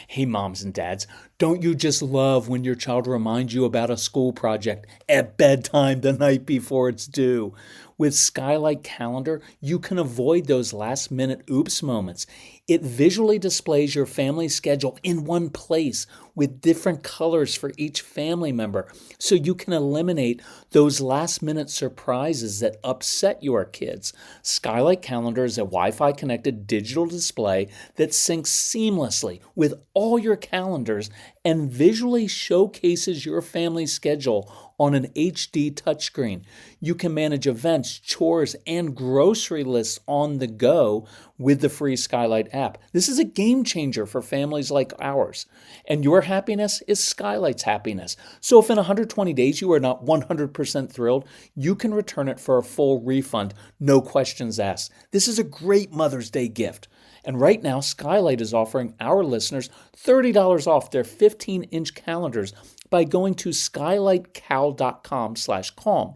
Hey, moms and dads, don't you just love when your child reminds you about a school project at bedtime the night before it's due? With Skylight Calendar, you can avoid those last minute oops moments. It visually displays your family schedule in one place with different colors for each family member, so you can eliminate those last minute surprises that upset your kids. Skylight Calendar is a Wi-Fi connected digital display that syncs seamlessly with all your calendars and visually showcases your family's schedule on an HD touchscreen. You can manage events, chores, and grocery lists on the go with the free Skylight app. This is a game changer for families like ours. And your happiness is Skylight's happiness. So if in 120 days you are not 100% thrilled, you can return it for a full refund, no questions asked. This is a great Mother's Day gift. And right now, Skylight is offering our listeners $30 off their 15-inch calendars by going to skylightcal.com/calm.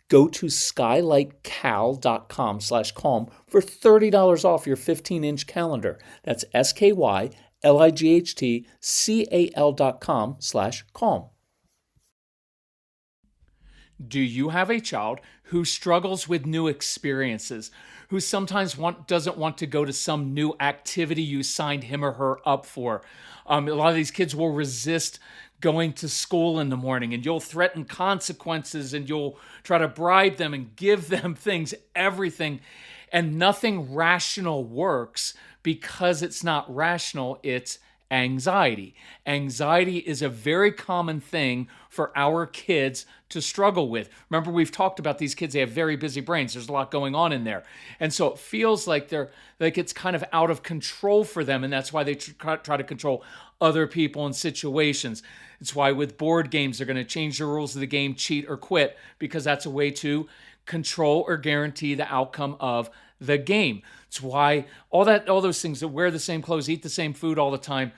Go to skylightcal.com/calm for $30 off your 15-inch calendar. That's skylightcal.com/calm. Do you have a child who struggles with new experiences, who sometimes doesn't want to go to some new activity you signed him or her up for? A lot of these kids will resist going to school in the morning, and you'll threaten consequences, and you'll try to bribe them and give them things, everything, and nothing rational works because it's not rational, it's anxiety. Anxiety is a very common thing for our kids to struggle with. Remember, we've talked about these kids, they have very busy brains. There's a lot going on in there. And so it feels like it's kind of out of control for them, and that's why they try to control other people and situations. It's why with board games, they're going to change the rules of the game, cheat or quit, because that's a way to control or guarantee the outcome of the game. It's why all those things, that wear the same clothes, eat the same food all the time.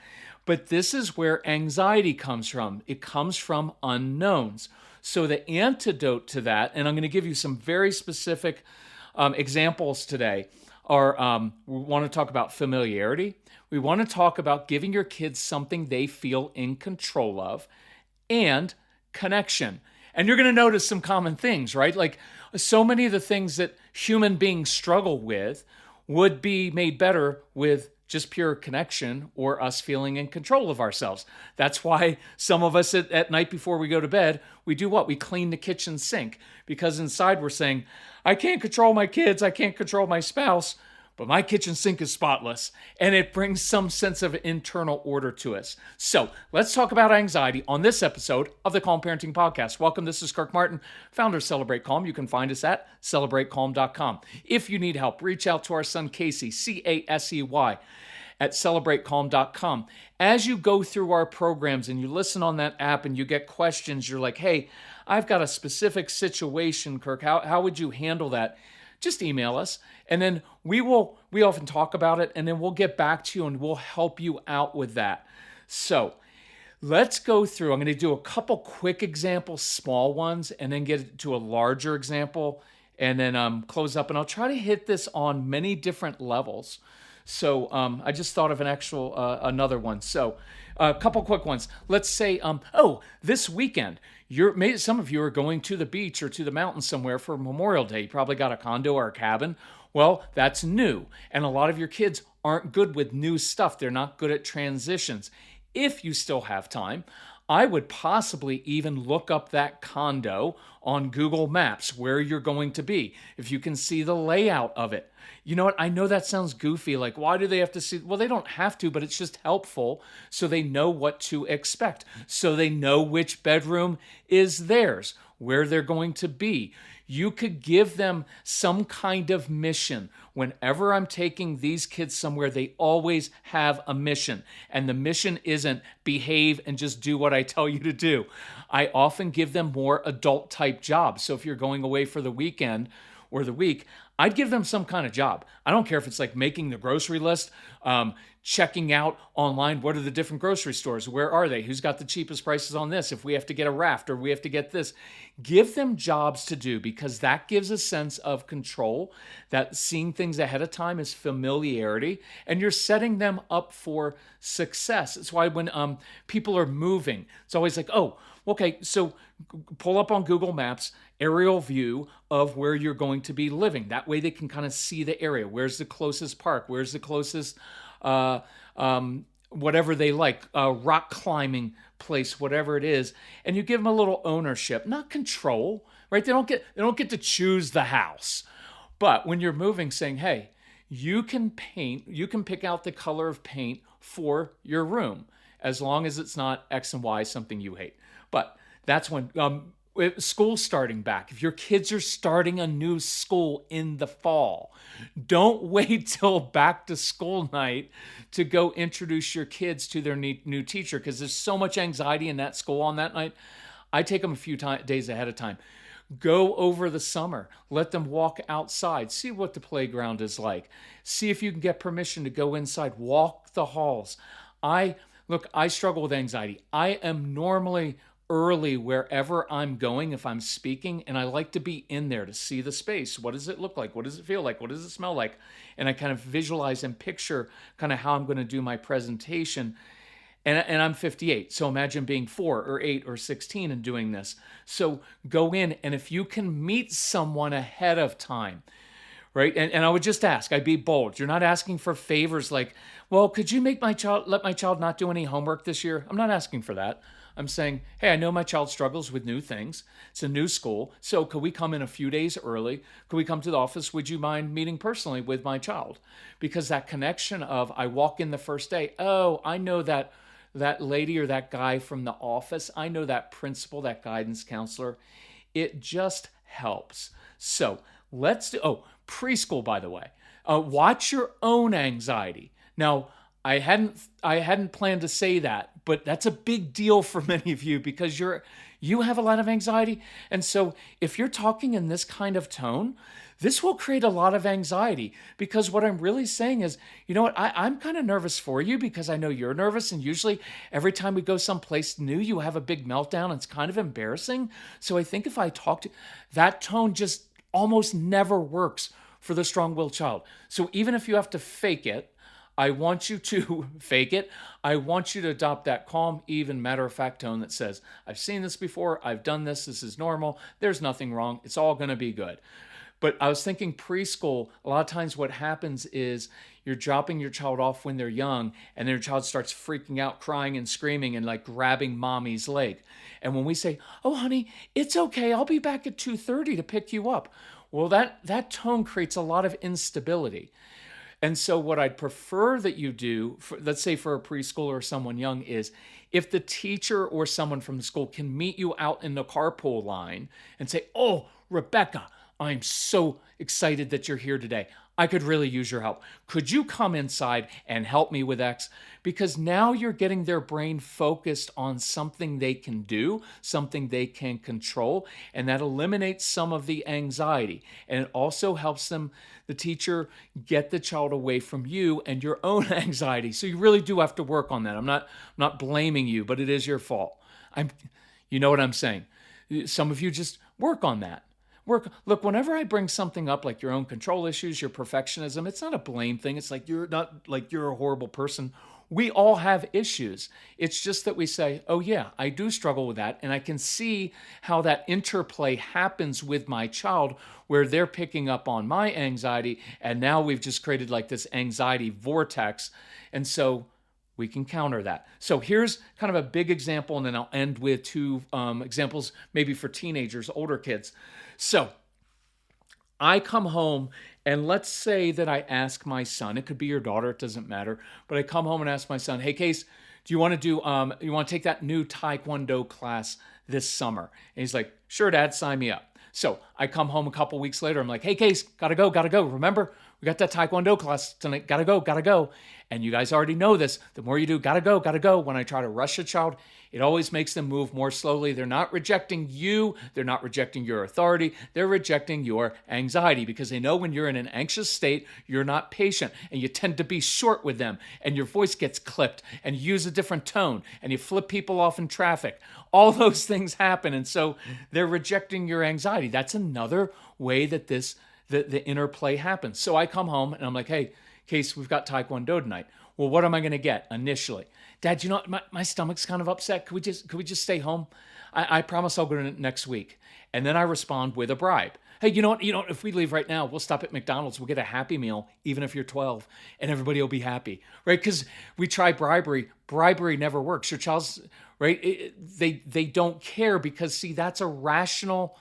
But this is where anxiety comes from. It comes from unknowns. So the antidote to that, and I'm going to give you some very specific examples today, are we want to talk about familiarity. We want to talk about giving your kids something they feel in control of, and connection. And you're going to notice some common things, right? Like so many of the things that human beings struggle with would be made better with just pure connection or us feeling in control of ourselves. That's why some of us at night before we go to bed, we do what? We clean the kitchen sink, because inside we're saying, I can't control my kids, I can't control my spouse, but my kitchen sink is spotless, and it brings some sense of internal order to us. So let's talk about anxiety on this episode of the Calm Parenting Podcast. Welcome, this is Kirk Martin, founder of Celebrate Calm. You can find us at celebratecalm.com. If you need help, reach out to our son Casey, Casey, at celebratecalm.com. As you go through our programs and you listen on that app and you get questions, you're like, hey, I've got a specific situation, Kirk. How would you handle that? Just email us, and then we often talk about it, and then we'll get back to you and we'll help you out with that. So let's go through. I'm going to do a couple quick examples, small ones, and then get to a larger example, and then close up. And I'll try to hit this on many different levels. So I just thought of another one. So a couple quick ones. Let's say, this weekend, some of you are going to the beach or to the mountains somewhere for Memorial Day. You probably got a condo or a cabin. Well, that's new. And a lot of your kids aren't good with new stuff. They're not good at transitions. If you still have time, I would possibly even look up that condo on Google Maps where you're going to be, if you can see the layout of it. You know what? I know that sounds goofy. Like, why do they have to see? Well, they don't have to, but it's just helpful so they know what to expect. So they know which bedroom is theirs, where they're going to be. You could give them some kind of mission. Whenever I'm taking these kids somewhere, they always have a mission. And the mission isn't behave and just do what I tell you to do. I often give them more adult type jobs. So if you're going away for the weekend or the week, I'd give them some kind of job. I don't care if it's like making the grocery list, checking out online. What are the different grocery stores? Where are they? Who's got the cheapest prices on this? If we have to get a raft or we have to get this, give them jobs to do, because that gives a sense of control. That seeing things ahead of time is familiarity, and you're setting them up for success. It's why when people are moving, it's always like, oh, okay, so pull up on Google Maps aerial view of where you're going to be living. That way they can kind of see the area. Where's the closest park? Where's the closest whatever they like, rock climbing place, whatever it is. And you give them a little ownership, not control, right? They don't get to choose the house. But when you're moving, saying, hey, you can paint, you can pick out the color of paint for your room, as long as it's not X and Y, something you hate. But that's when school's starting back. If your kids are starting a new school in the fall, don't wait till back to school night to go introduce your kids to their new teacher, because there's so much anxiety in that school on that night. I take them a few days ahead of time. Go over the summer. Let them walk outside. See what the playground is like. See if you can get permission to go inside. Walk the halls. I struggle with anxiety. I am normally early wherever I'm going if I'm speaking, and I like to be in there to see the space. What does it look like? What does it feel like? What does it smell like? And I kind of visualize and picture kind of how I'm going to do my presentation. And I'm 58, so imagine being 4 or 8 or 16 and doing this. So go in, and if you can meet someone ahead of time, right? And I would just ask, I'd be bold. You're not asking for favors like, well, could you let my child not do any homework this year? I'm not asking for that. I'm saying, hey, I know my child struggles with new things. It's a new school. So could we come in a few days early? Could we come to the office? Would you mind meeting personally with my child? Because that connection of, I walk in the first day, oh, I know that lady or that guy from the office. I know that principal, that guidance counselor. It just helps. So let's do, preschool, by the way. Watch your own anxiety. Now, I hadn't planned to say that, but that's a big deal for many of you, because you have a lot of anxiety. And so if you're talking in this kind of tone, this will create a lot of anxiety, because what I'm really saying is, you know what, I'm kind of nervous for you because I know you're nervous. And usually every time we go someplace new, you have a big meltdown. It's kind of embarrassing. So I think if I talk to that tone, just almost never works for the strong-willed child. So even if you have to fake it, I want you to fake it. I want you to adopt that calm, even, matter-of-fact tone that says, I've seen this before. I've done this. This is normal. There's nothing wrong. It's all going to be good. But I was thinking preschool, a lot of times what happens is you're dropping your child off when they're young, and their child starts freaking out, crying and screaming and like grabbing mommy's leg. And when we say, oh, honey, it's okay. I'll be back at 2:30 to pick you up. Well, that tone creates a lot of instability. And so what I'd prefer that you do, let's say for a preschooler or someone young, is if the teacher or someone from the school can meet you out in the carpool line and say, oh, Rebecca, I'm so excited that you're here today. I could really use your help. Could you come inside and help me with X? Because now you're getting their brain focused on something they can do, something they can control, and that eliminates some of the anxiety. And it also helps them, the teacher, get the child away from you and your own anxiety. So you really do have to work on that. I'm not blaming you, but it is your fault. You know what I'm saying? Some of you just work on that. Look, whenever I bring something up like your own control issues, your perfectionism, it's not a blame thing. It's like you're a horrible person. We all have issues. It's just that we say, oh yeah, I do struggle with that. And I can see how that interplay happens with my child, where they're picking up on my anxiety. And now we've just created like this anxiety vortex. And so we can counter that. So here's kind of a big example, and then I'll end with 2 examples, maybe for teenagers, older kids. So I come home, and let's say that I ask my son, it could be your daughter, it doesn't matter, but I come home and ask my son, hey, Case, do you want to take that new Taekwondo class this summer? And he's like, sure, Dad, sign me up. So I come home a couple weeks later, I'm like, hey, Case, gotta go. Remember, we got that Taekwondo class tonight. Gotta go, gotta go. And you guys already know this. The more you do, gotta go, gotta go. When I try to rush a child, it always makes them move more slowly. They're not rejecting you. They're not rejecting your authority. They're rejecting your anxiety because they know when you're in an anxious state, you're not patient and you tend to be short with them and your voice gets clipped and you use a different tone and you flip people off in traffic. All those things happen. And so they're rejecting your anxiety. That's another way that the interplay happens. So I come home and I'm like, hey, Case, we've got Taekwondo tonight. Well, what am I going to get initially? Dad, you know, my stomach's kind of upset. Could we just stay home? I promise I'll go to next week. And then I respond with a bribe. Hey, you know what? If we leave right now, we'll stop at McDonald's. We'll get a Happy Meal, even if you're 12, and everybody will be happy, right? Because we try bribery. Bribery never works. Your child's, right? They don't care because, see, that's a rational.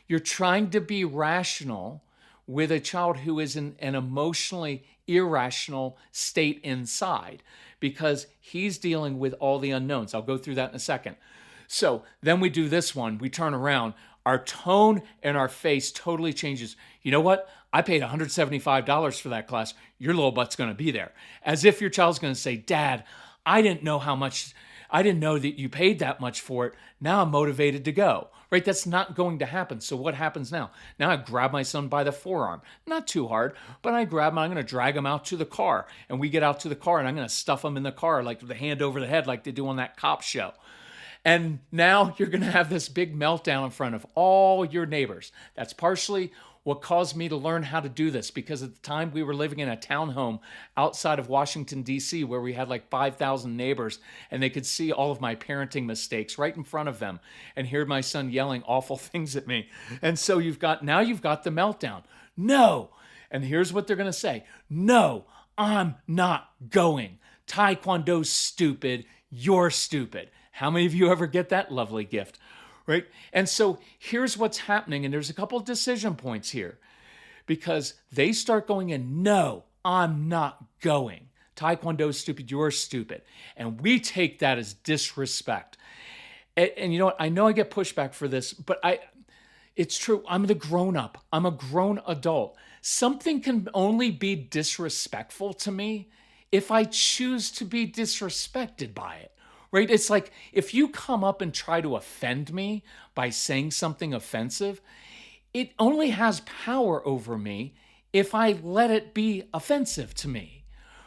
You're trying to be rational with a child who is in an emotionally irrational state inside because he's dealing with all the unknowns. I'll go through that in a second. So then we do this one. We turn around. Our tone and our face totally changes. You know what? I paid $175 for that class. Your little butt's going to be there. As if your child's going to say, Dad, I didn't know that you paid that much for it. Now I'm motivated to go. Right? That's not going to happen. So what happens now? Now I grab my son by the forearm. Not too hard, but I grab him. I'm going to drag him out to the car. And we get out to the car and I'm going to stuff him in the car like with the hand over the head like they do on that cop show. And now you're going to have this big meltdown in front of all your neighbors. That's partially what caused me to learn how to do this because at the time we were living in a townhome outside of Washington, D.C., where we had like 5,000 neighbors and they could see all of my parenting mistakes right in front of them and hear my son yelling awful things at me. And so you've got the meltdown. No. And here's what they're going to say. No, I'm not going. Taekwondo's stupid. You're stupid. How many of you ever get that lovely gift? Right? And so here's what's happening. And there's a couple of decision points here because they start going in, no, I'm not going. Taekwondo's stupid. You're stupid. And we take that as disrespect. And you know what? I know I get pushback for this, but it's true. I'm the grown up. I'm a grown adult. Something can only be disrespectful to me if I choose to be disrespected by it. Right? It's like if you come up and try to offend me by saying something offensive, it only has power over me if I let it be offensive to me.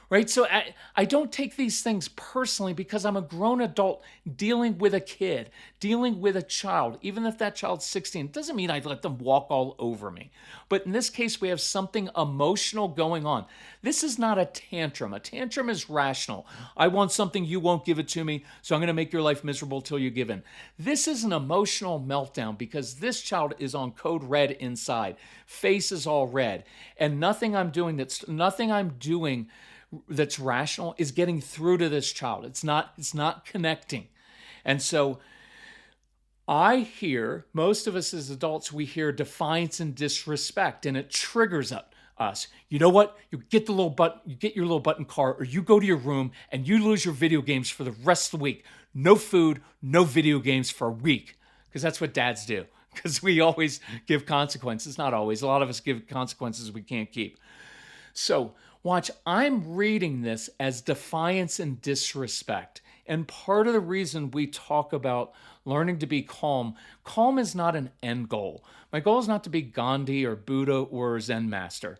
Right? So I don't take these things personally because I'm a grown adult dealing with a kid, dealing with a child. Even if that child's 16, it doesn't mean I let them walk all over me. But in this case, we have something emotional going on. This is not a tantrum. A tantrum is rational. I want something, you won't give it to me, so I'm going to make your life miserable till you give in. This is an emotional meltdown because this child is on code red inside. Face is all red. And nothing I'm doing that's rational is getting through to this child. It's not connecting. And so I hear, most of us as adults, we hear defiance and disrespect, and it triggers us. You know what? You get your little button car, or you go to your room and you lose your video games for the rest of the week. No food, no video games for a week. Because that's what dads do. Because we always give consequences. Not always. A lot of us give consequences we can't keep. So watch, I'm reading this as defiance and disrespect. And part of the reason we talk about learning to be calm is not an end goal. My goal is not to be Gandhi or Buddha or Zen master.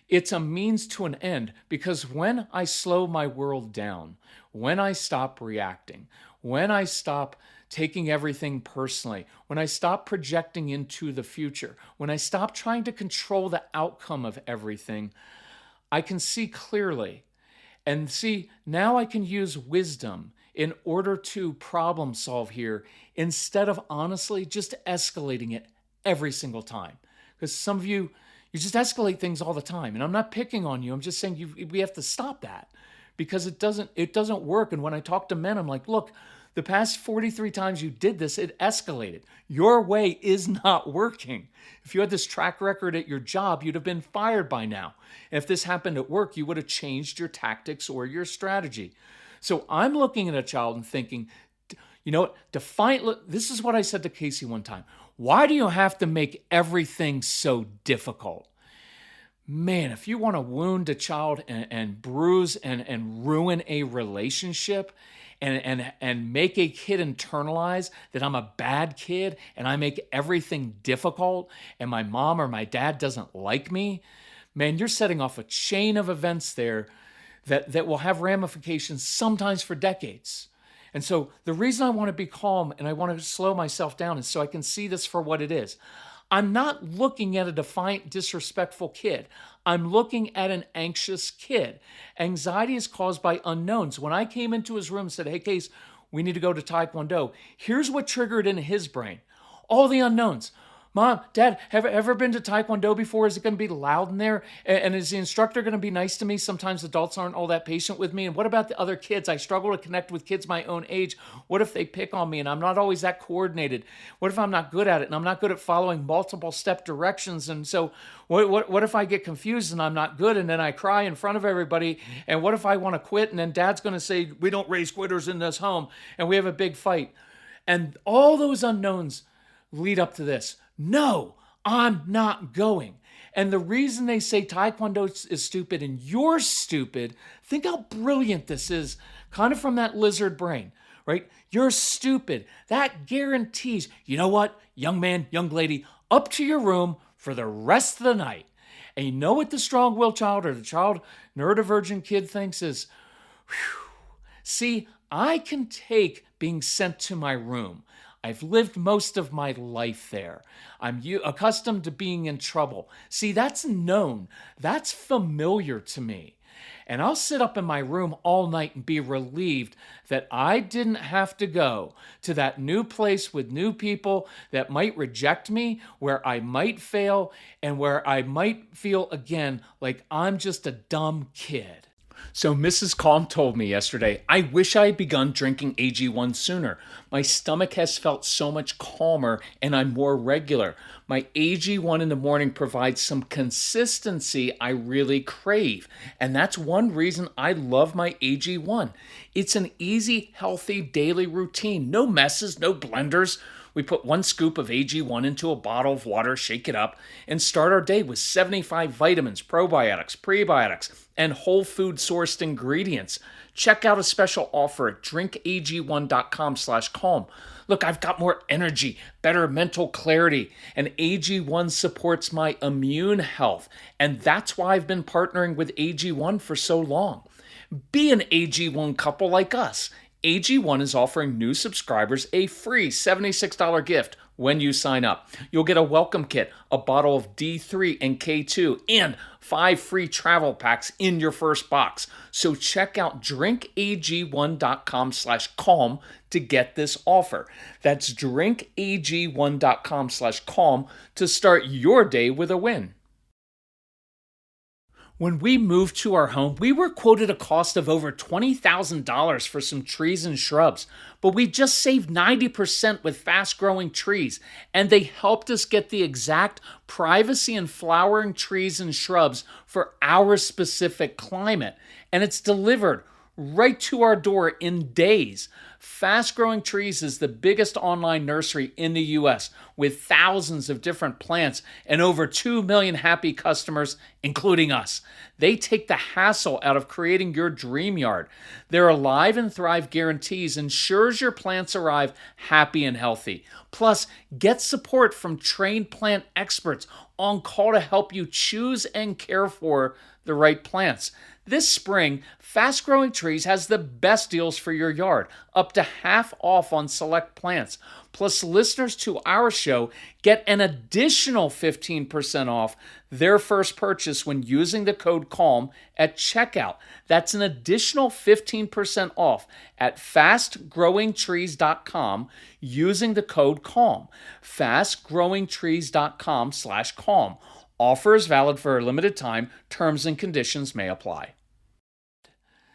It's a means to an end because when I slow my world down, when I stop reacting, when I stop taking everything personally, when I stop projecting into the future, when I stop trying to control the outcome of everything, I can see clearly. And see, now I can use wisdom in order to problem solve here instead of honestly just escalating it every single time. Because some of you just escalate things all the time. And I'm not picking on you. I'm just saying we have to stop that because it doesn't work. And when I talk to men, I'm like, look, the past 43 times you did this, it escalated. Your way is not working. If you had this track record at your job, you'd have been fired by now. And if this happened at work, you would have changed your tactics or your strategy. So I'm looking at a child and thinking, you know what, this is what I said to Casey one time. Why do you have to make everything so difficult? Man, if you want to wound a child and bruise and ruin a relationship and make a kid internalize that I'm a bad kid and I make everything difficult and my mom or my dad doesn't like me, man, you're setting off a chain of events there that will have ramifications sometimes for decades. And so the reason I want to be calm and I want to slow myself down is so I can see this for what it is. I'm not looking at a defiant, disrespectful kid. I'm looking at an anxious kid. Anxiety is caused by unknowns. When I came into his room and said, hey, Case, we need to go to Taekwondo, here's what triggered in his brain. All the unknowns. Mom, Dad, have I ever been to Taekwondo before? Is it going to be loud in there? And is the instructor going to be nice to me? Sometimes adults aren't all that patient with me. And what about the other kids? I struggle to connect with kids my own age. What if they pick on me and I'm not always that coordinated? What if I'm not good at it and I'm not good at following multiple step directions? And so what if I get confused and I'm not good and then I cry in front of everybody? And what if I want to quit and then Dad's going to say, we don't raise quitters in this home, and we have a big fight? And all those unknowns lead up to this. No, I'm not going. And the reason they say Taekwondo is stupid and you're stupid, think how brilliant this is, kind of from that lizard brain, right? You're stupid. That guarantees, you know what, young man, young lady, up to your room for the rest of the night. And you know what the strong-willed child or the child neurodivergent kid thinks is, whew, see, I can take being sent to my room. I've lived most of my life there. I'm accustomed to being in trouble. See, that's known. That's familiar to me. And I'll sit up in my room all night and be relieved that I didn't have to go to that new place with new people that might reject me, where I might fail, and where I might feel again like I'm just a dumb kid. So Mrs. Calm told me yesterday, I wish I had begun drinking AG1 sooner. My stomach has felt so much calmer and I'm more regular. My AG1 in the morning provides some consistency I really crave. And that's one reason I love my AG1. It's an easy, healthy daily routine. No messes, no blenders. We put 1 scoop of AG1 into a bottle of water, shake it up, and start our day with 75 vitamins, probiotics, prebiotics, and whole food sourced ingredients. Check out a special offer at drinkag1.com/calm. Look, I've got more energy, better mental clarity, and AG1 supports my immune health. And that's why I've been partnering with AG1 for so long. Be an AG1 couple like us. AG1 is offering new subscribers a free $76 gift when you sign up. You'll get a welcome kit, a bottle of D3 and K2, and 5 free travel packs in your first box. So check out drinkag1.com/calm to get this offer. That's drinkag1.com/calm to start your day with a win. When we moved to our home, we were quoted a cost of over $20,000 for some trees and shrubs, but we just saved 90% with fast-growing trees, and they helped us get the exact privacy and flowering trees and shrubs for our specific climate, and it's delivered right to our door in days. Fast Growing Trees is the biggest online nursery in the US with thousands of different plants and over 2 million happy customers, including us. They take the hassle out of creating your dream yard. Their Alive and Thrive guarantees ensures your plants arrive happy and healthy. Plus, get support from trained plant experts on call to help you choose and care for the right plants. This spring, Fast Growing Trees has the best deals for your yard, up to half off on select plants. Plus, listeners to our show get an additional 15% off their first purchase when using the code CALM at checkout. That's an additional 15% off at fastgrowingtrees.com using the code CALM. fastgrowingtrees.com/calm. Offer is valid for a limited time. Terms and conditions may apply.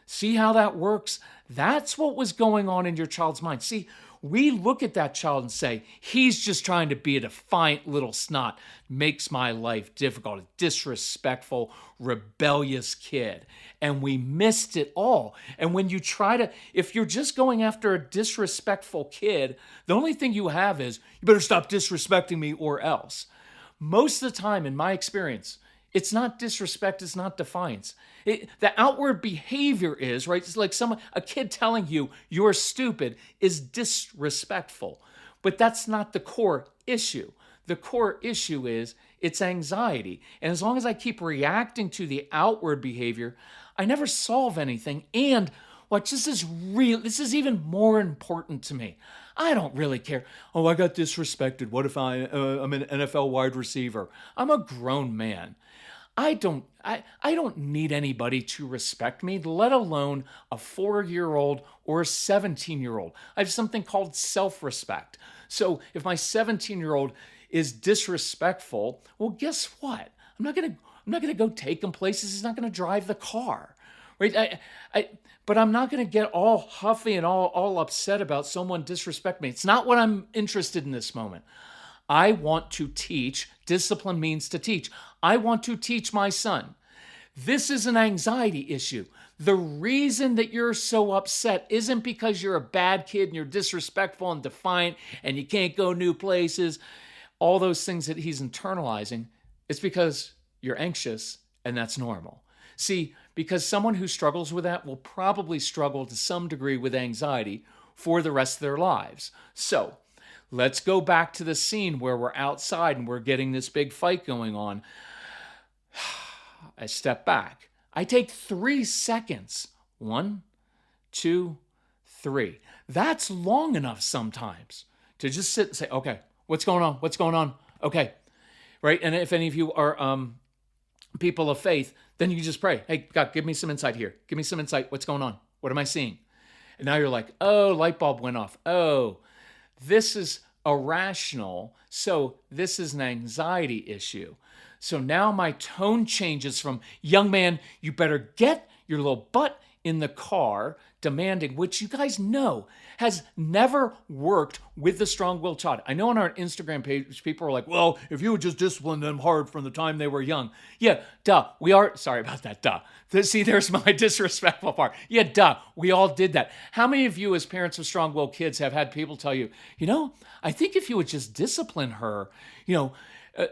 See how that works? That's what was going on in your child's mind. See, we look at that child and say, he's just trying to be a defiant little snot, makes my life difficult, a disrespectful, rebellious kid. And we missed it all. And when you try to, if you're just going after a disrespectful kid, the only thing you have is, you better stop disrespecting me or else. Most of the time, in my experience, It's not disrespect. It's not defiance. The outward behavior is, right? It's like a kid telling you you're stupid is disrespectful. But that's not the core issue. The core issue is it's anxiety. And as long as I keep reacting to the outward behavior, I never solve anything. And this is even more important to me. I don't really care. Oh, I got disrespected. What if I'm an NFL wide receiver? I'm a grown man. I don't need anybody to respect me, let alone a 4-year-old or a 17-year-old. I have something called self-respect. So if my 17-year-old is disrespectful, well, guess what? I'm not gonna go take him places. He's not gonna drive the car, right? But I'm not gonna get all huffy and all upset about someone disrespect me. It's not what I'm interested in this moment. I want to teach. Discipline means to teach. I want to teach my son. This is an anxiety issue. The reason that you're so upset isn't because you're a bad kid and you're disrespectful and defiant and you can't go new places, all those things that he's internalizing. It's because you're anxious, and that's normal. See, because someone who struggles with that will probably struggle to some degree with anxiety for the rest of their lives. So, let's go back to the scene where we're outside and we're getting this big fight going on. I step back. I take 3 seconds. 1, 2, 3. That's long enough sometimes to just sit and say, okay, what's going on? What's going on? Okay, right? And if any of you are people of faith, then you just pray. Hey, God, give me some insight here. Give me some insight. What's going on? What am I seeing? And now you're like, oh, light bulb went off. Oh, this is irrational. So this is an anxiety issue. So now my tone changes from, young man, you better get your little butt in the car, demanding, which you guys know has never worked with the strong-willed child. I know on our Instagram page, people are like, well, if you would just discipline them hard from the time they were young. Yeah, duh. Sorry about that, duh. See, there's my disrespectful part. Yeah, duh. We all did that. How many of you as parents of strong-willed kids have had people tell you, I think if you would just discipline her,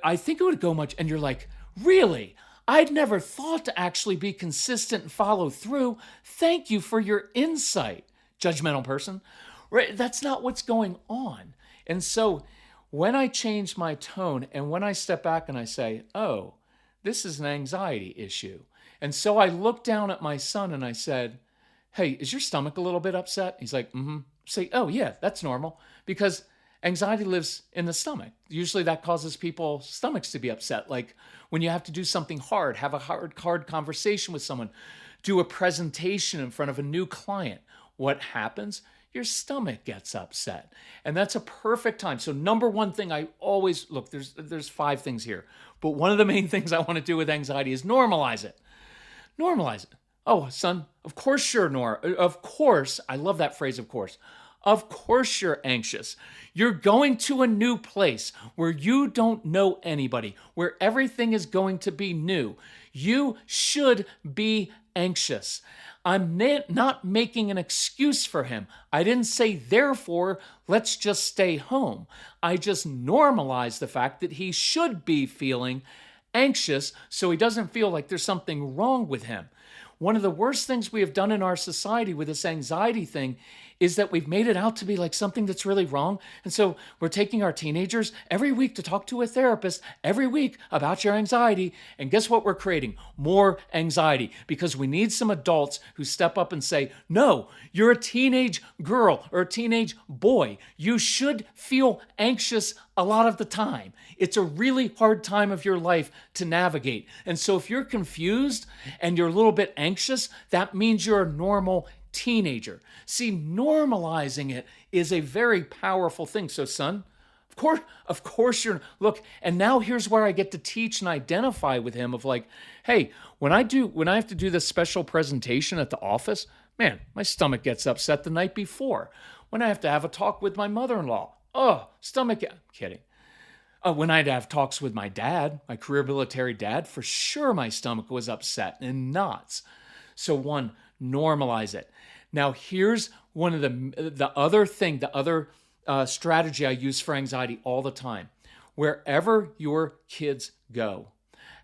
I think it would go much. And you're like, really? I'd never thought to actually be consistent and follow through. Thank you for your insight, judgmental person. Right? That's not what's going on. And so when I change my tone and when I step back and I say, oh, this is an anxiety issue. And so I looked down at my son and I said, hey, is your stomach a little bit upset? He's like, mm-hmm. Say, oh yeah, that's normal. Because anxiety lives in the stomach. Usually that causes people's stomachs to be upset. Like when you have to do something hard, have a hard conversation with someone, do a presentation in front of a new client. What happens? Your stomach gets upset. And that's a perfect time. So number one thing I always, look, there's 5 things here. But one of the main things I want to do with anxiety is normalize it. Normalize it. Oh, son, of course you're of course, I love that phrase, of course. Of course you're anxious. You're going to a new place where you don't know anybody, where everything is going to be new. You should be anxious. I'm not making an excuse for him. I didn't say, therefore, let's just stay home. I just normalize the fact that he should be feeling anxious so he doesn't feel like there's something wrong with him. One of the worst things we have done in our society with this anxiety thing is that we've made it out to be like something that's really wrong. And so we're taking our teenagers every week to talk to a therapist every week about your anxiety. And guess what we're creating? More anxiety, because we need some adults who step up and say, no, you're a teenage girl or a teenage boy. You should feel anxious a lot of the time. It's a really hard time of your life to navigate. And so if you're confused and you're a little bit anxious, that means you're a normal teenager. See, normalizing it is a very powerful thing. So son, of course you're, look, and now here's where I get to teach and identify with him of like, hey, when I have to do this special presentation at the office, man, my stomach gets upset the night before. When I have to have a talk with my mother-in-law, I'm kidding. When I'd have talks with my dad, my career military dad, for sure my stomach was upset in knots. So one, normalize it. Now here's one of the other strategy I use for anxiety all the time. Wherever your kids go,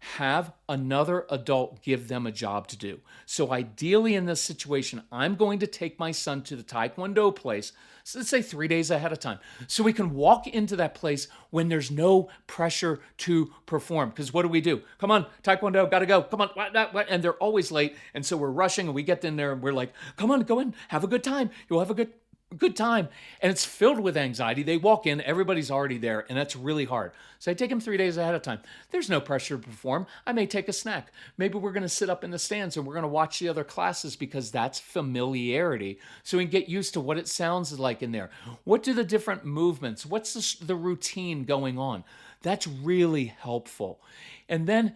have another adult give them a job to do. So ideally in this situation, I'm going to take my son to the Taekwondo place, so let's say 3 days ahead of time, so we can walk into that place when there's no pressure to perform. Because what do? Come on, Taekwondo, gotta go. Come on, what? And they're always late. And so we're rushing and we get in there and we're like, come on, go in, have a good time. You'll have a good time. And it's filled with anxiety. They walk in, everybody's already there, and that's really hard. So I take them 3 days ahead of time. There's no pressure to perform. I may take a snack. Maybe we're going to sit up in the stands and we're going to watch the other classes, because that's familiarity. So we can get used to what it sounds like in there. What do the different movements, what's the routine going on? That's really helpful. And then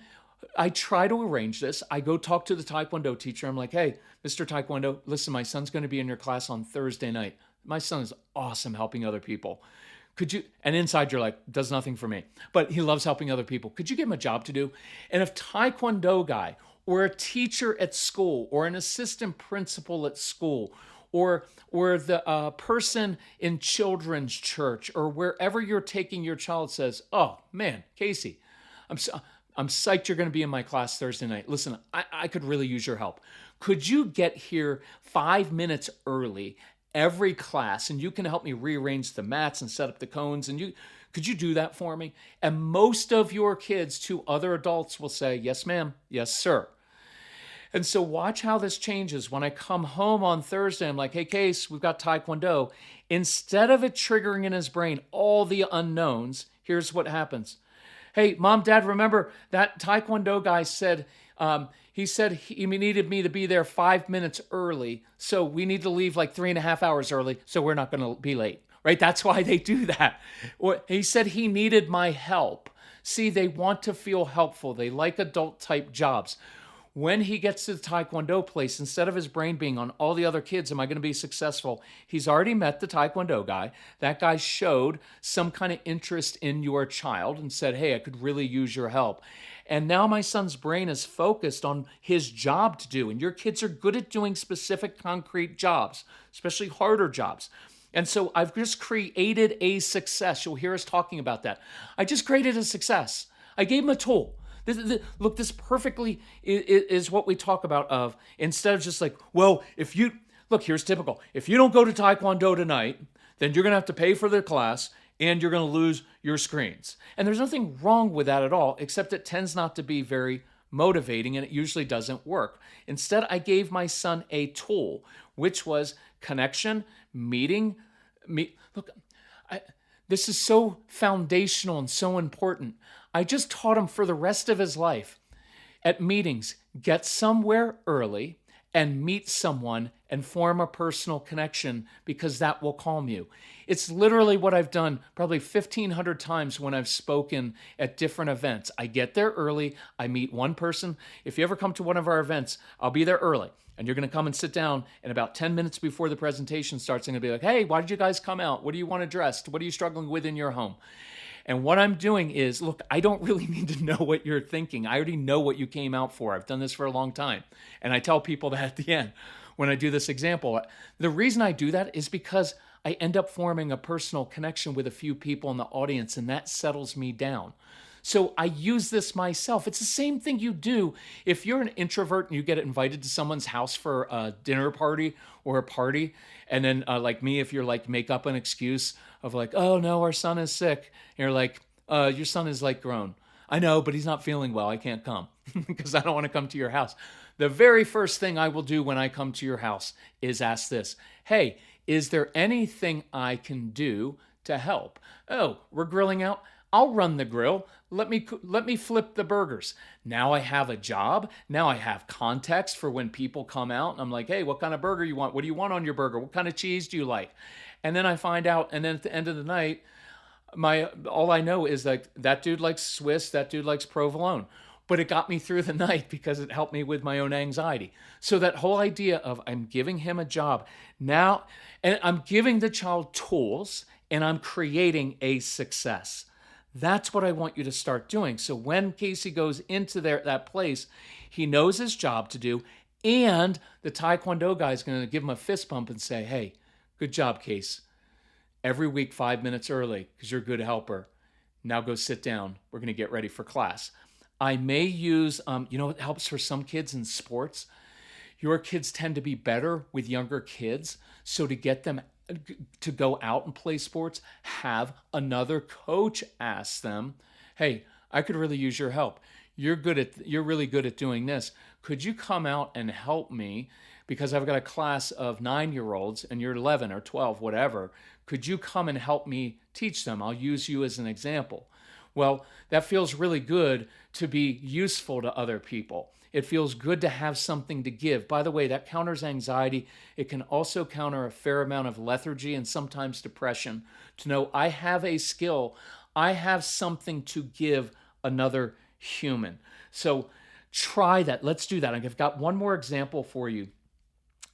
I try to arrange this. I go talk to the Taekwondo teacher. I'm like, hey, Mr. Taekwondo, listen, my son's going to be in your class on Thursday night. My son is awesome helping other people. Could you, and inside you're like, does nothing for me, but he loves helping other people. Could you give him a job to do? And if Taekwondo guy or a teacher at school or an assistant principal at school or the person in children's church or wherever you're taking your child says, oh man, Casey, I'm psyched you're going to be in my class Thursday night. Listen, I could really use your help. Could you get here 5 minutes early every class, and you can help me rearrange the mats and set up the cones, and could you do that for me? And most of your kids to other adults will say, yes, ma'am, yes, sir. And so watch how this changes. When I come home on Thursday, I'm like, hey, Case, we've got Taekwondo. Instead of it triggering in his brain all the unknowns, here's what happens. Hey, Mom, Dad, remember that Taekwondo guy said, he said he needed me to be there 5 minutes early. So we need to leave like 3.5 hours early, so we're not going to be late, right? That's why they do that. Or he said he needed my help. See, they want to feel helpful. They like adult type jobs. When he gets to the Taekwondo place, instead of his brain being on all the other kids, am I going to be successful? He's already met the Taekwondo guy. That guy showed some kind of interest in your child and said, hey, I could really use your help. And now my son's brain is focused on his job to do. And your kids are good at doing specific concrete jobs, especially harder jobs. And so I've just created a success. You'll hear us talking about that. I just created a success. I gave him a tool. Look, this perfectly is what we talk about of, instead of just like, well, here's typical. If you don't go to Taekwondo tonight, then you're going to have to pay for the class and you're going to lose your screens. And there's nothing wrong with that at all, except it tends not to be very motivating and it usually doesn't work. Instead, I gave my son a tool, which was connection, meeting. Look, this is so foundational and so important. I just taught him for the rest of his life at meetings, get somewhere early and meet someone and form a personal connection, because that will calm you. It's literally what I've done probably 1,500 times when I've spoken at different events. I get there early. I meet one person. If you ever come to one of our events, I'll be there early. And you're going to come and sit down, and about 10 minutes before the presentation starts, I'm going to be like, hey, why did you guys come out? What do you want addressed? What are you struggling with in your home? And what I'm doing is, look, I don't really need to know what you're thinking. I already know what you came out for. I've done this for a long time. And I tell people that at the end when I do this example. The reason I do that is because I end up forming a personal connection with a few people in the audience, and that settles me down. So I use this myself. It's the same thing you do if you're an introvert and you get invited to someone's house for a dinner party or a party. And then like me, if you're like, make up an excuse of like, oh no, our son is sick. And you're like, your son is like grown. I know, but he's not feeling well. I can't come because I don't want to come to your house. The very first thing I will do when I come to your house is ask this. Hey, is there anything I can do to help? Oh, we're grilling out. I'll run the grill. Let me flip the burgers. Now I have a job. Now I have context for when people come out. And I'm like, hey, what kind of burger you want? What do you want on your burger? What kind of cheese do you like? And then I find out. And then at the end of the night, all I know is like that dude likes Swiss. That dude likes provolone. But it got me through the night because it helped me with my own anxiety. So that whole idea of I'm giving him a job now, and I'm giving the child tools, and I'm creating a success. That's what I want you to start doing. So when Casey goes into that place, he knows his job to do, and the Taekwondo guy is going to give him a fist bump and say, hey, good job, Case. Every week, 5 minutes early, because you're a good helper. Now go sit down. We're going to get ready for class. I may use, it helps for some kids in sports. Your kids tend to be better with younger kids. So to get them to go out and play sports, have another coach ask them, hey, I could really use your help. You're really good at doing this. Could you come out and help me? Because I've got a class of 9-year-olds and you're 11 or 12, whatever. Could you come and help me teach them? I'll use you as an example. Well, that feels really good to be useful to other people. It feels good to have something to give. By the way, that counters anxiety. It can also counter a fair amount of lethargy and sometimes depression. To know I have a skill, I have something to give another human. So try that. Let's do that. I've got one more example for you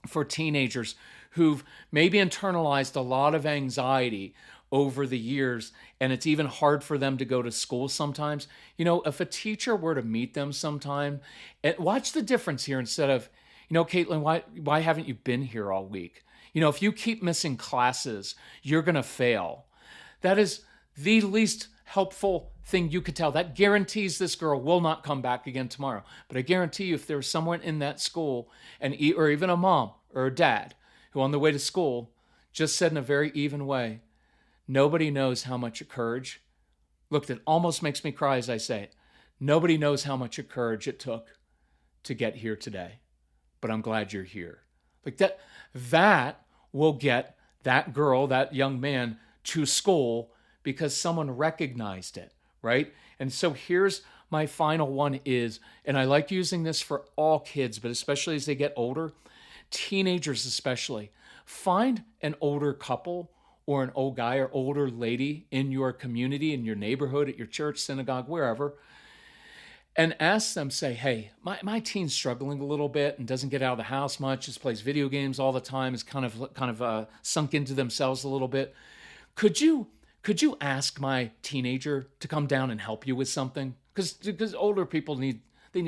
for teenagers who've maybe internalized a lot of anxiety over the years, and it's even hard for them to go to school sometimes. If a teacher were to meet them sometime, and watch the difference here instead of, Caitlin, why haven't you been here all week? If you keep missing classes, you're going to fail. That is the least helpful thing you could tell. That guarantees this girl will not come back again tomorrow. But I guarantee you, if there was someone in that school, or even a mom or a dad, who on the way to school just said in a very even way, nobody knows how much courage. Look, that almost makes me cry as I say it. Nobody knows how much courage it took to get here today, but I'm glad you're here. Like that will get that girl, that young man to school because someone recognized it, right? And so here's my final one is, and I like using this for all kids, but especially as they get older, teenagers especially, find an older couple or an old guy or older lady in your community, in your neighborhood, at your church, synagogue, wherever, and ask them, say, hey, my teen's struggling a little bit and doesn't get out of the house much, just plays video games all the time, is kind of sunk into themselves a little bit. Could you ask my teenager to come down and help you with something? Because older people need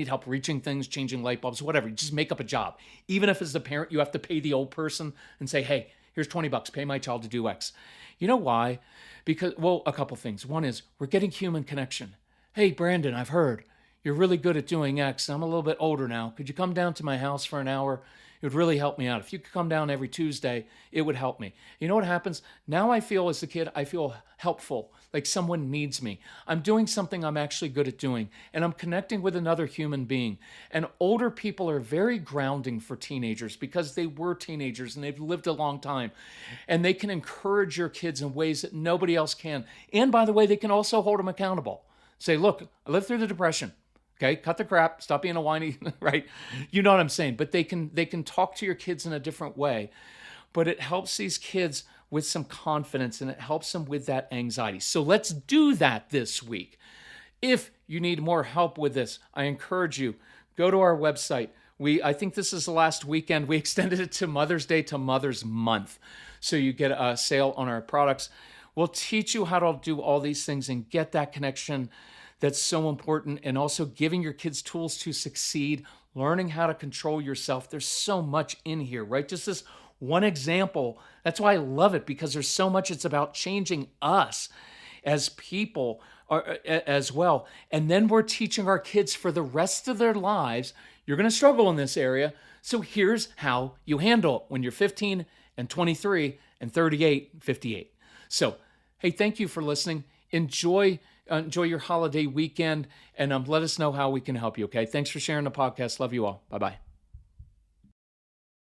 help reaching things, changing light bulbs, whatever. You just make up a job. Even if as the parent you have to pay the old person and say, hey, here's $20, pay my child to do X. You know why? Because, well, a couple things. One is we're getting human connection. Hey, Brandon, I've heard you're really good at doing X. I'm a little bit older now. Could you come down to my house for an hour? It would really help me out. If you could come down every Tuesday, it would help me. You know what happens? Now I feel as a kid, I feel helpful, like someone needs me. I'm doing something I'm actually good at doing, and I'm connecting with another human being. And older people are very grounding for teenagers because they were teenagers and they've lived a long time. And they can encourage your kids in ways that nobody else can. And by the way, they can also hold them accountable. Say, look, I lived through the Depression. Okay, cut the crap, stop being a whiny, right? You know what I'm saying? But they can talk to your kids in a different way. But it helps these kids with some confidence and it helps them with that anxiety. So let's do that this week. If you need more help with this, I encourage you, go to our website. I think this is the last weekend. We extended it to Mother's Day to Mother's Month. So you get a sale on our products. We'll teach you how to do all these things and get that connection that's so important, and also giving your kids tools to succeed, learning how to control yourself. There's so much in here, right? Just this one example. That's why I love it, because there's so much. It's about changing us as people as well. And then we're teaching our kids for the rest of their lives, you're going to struggle in this area. So here's how you handle it when you're 15 and 23 and 38, 58. So, hey, thank you for listening. Enjoy your holiday weekend, and let us know how we can help you, okay? Thanks for sharing the podcast. Love you all. Bye-bye.